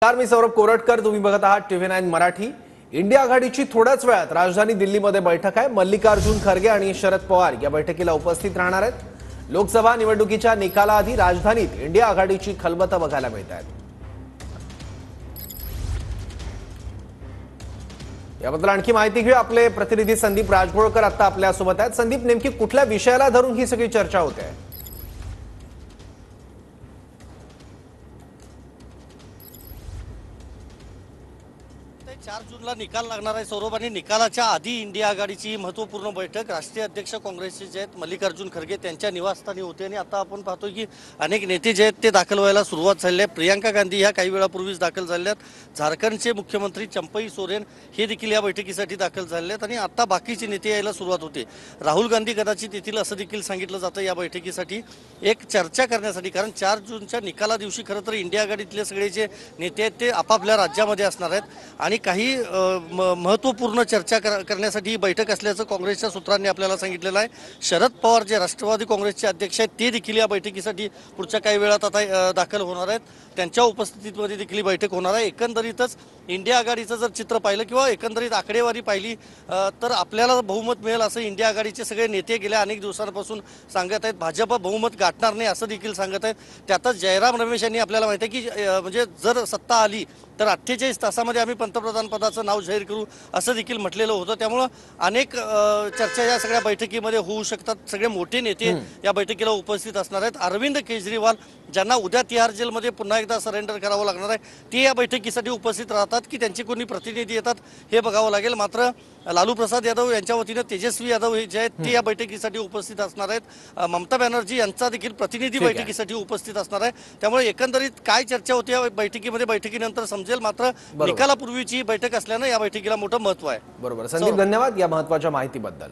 नमस्कार, मी सौरभ कोरटकर. तुम्ही बघत आहात TV9 मराठी. इंडिया आघाडीची थोड्याच वेळात राजधानी दिल्लीमध्ये बैठक आहे. मल्लिकार्जुन खरगे आणि शरद पवार या बैठकीला उपस्थित राहणार आहेत. लोकसभा निवडणुकीच्या निकालाआधी राजधानीत इंडिया आघाडीची खलबतं बघायला मिळत आहेत. याबद्दल आणखी माहिती घेऊ. आपले प्रतिनिधी संदीप राजभोळकर आता आपल्या सोबत आहेत. संदीप, नेमकी कुठल्या विषयाला धरून ही सगळी चर्चा होते आहे? 4 जूनला निकाल लागणार आहे सौरभ, आणि निकालाच्या आधी इंडिया आघाडीची महत्त्वपूर्ण बैठक राष्ट्रीय अध्यक्ष काँग्रेसचे जे आहेत मल्लिकार्जुन खरगे त्यांच्या निवासस्थानी होते. आणि आता आपण पाहतोय की अनेक नेते जे आहेत ते दाखल व्हायला सुरुवात झाली आहे. प्रियंका गांधी ह्या काही वेळापूर्वीच दाखल झाल्या आहेत. झारखंडचे मुख्यमंत्री चंपई सोरेन हे देखील या बैठकीसाठी दाखल झाले आहेत. आणि आता बाकीचे नेते यायला सुरुवात होते. राहुल गांधी कदाचित येथील असं देखील सांगितलं जातं या बैठकीसाठी एक चर्चा करण्यासाठी. कारण 4 जूनच्या निकाला दिवशी खरं तर इंडिया आघाडीतले सगळे जे नेते आहेत ते आपापल्या राज्यामध्ये असणार आहेत आणि काही महत्त्वपूर्ण चर्चा करण्यासाठी ही बैठक असल्याचं काँग्रेसच्या सूत्रांनी आपल्याला सांगितलेलं आहे. शरद पवार जे राष्ट्रवादी काँग्रेसचे अध्यक्ष आहेत ते देखील या बैठकीसाठी पुढच्या काही वेळात आता दाखल होणार आहेत. त्यांच्या उपस्थितीमध्ये देखील ही बैठक होणार आहे. एकंदरीतच इंडिया आघाडीचं जर चित्र पाहिलं किंवा एकंदरीत आकडेवारी पाहिली तर आपल्याला बहुमत मिळेल असं इंडिया आघाडीचे सगळे नेते गेल्या अनेक दिवसांपासून सांगत आहेत. भाजप बहुमत गाठणार नाही असं देखील सांगत आहेत. त्यातच जयराम रमेश यांनी आपल्याला माहिती आहे की म्हणजे जर सत्ता आली तर 48 तासामध्ये आम्ही पंतप्रधान पदाचं नाव जाहीर करू असं देखील म्हटलेलं होतं. त्यामुळं अनेक चर्चा या सगळ्या बैठकीमध्ये होऊ शकतात. सगळे मोठे नेते या बैठकीला उपस्थित असणार आहेत. अरविंद केजरीवाल ज्यांना उद्या तिहार जेलमध्ये पुन्हा एकदा सरेंडर करावं लागणार आहे ते या बैठकीसाठी उपस्थित राहतात की त्यांचे कोणी प्रतिनिधी येतात हे बघावं लागेल. मात्र लालू प्रसाद यादव यांच्या वतीनं तेजस्वी यादव हे जे आहेत ते या बैठकीसाठी उपस्थित असणार आहेत. ममता बॅनर्जी यांचा देखील प्रतिनिधी बैठकीसाठी उपस्थित असणार आहे. त्यामुळे एकंदरीत काय चर्चा होती या बैठकीमध्ये बैठकीनंतर समजेल. मात्र निकालापूर्वीची बैठक असल्यानं या बैठकीला मोठं महत्व आहे. बरोबर संदीप, धन्यवाद या महत्त्वाच्या माहितीबद्दल.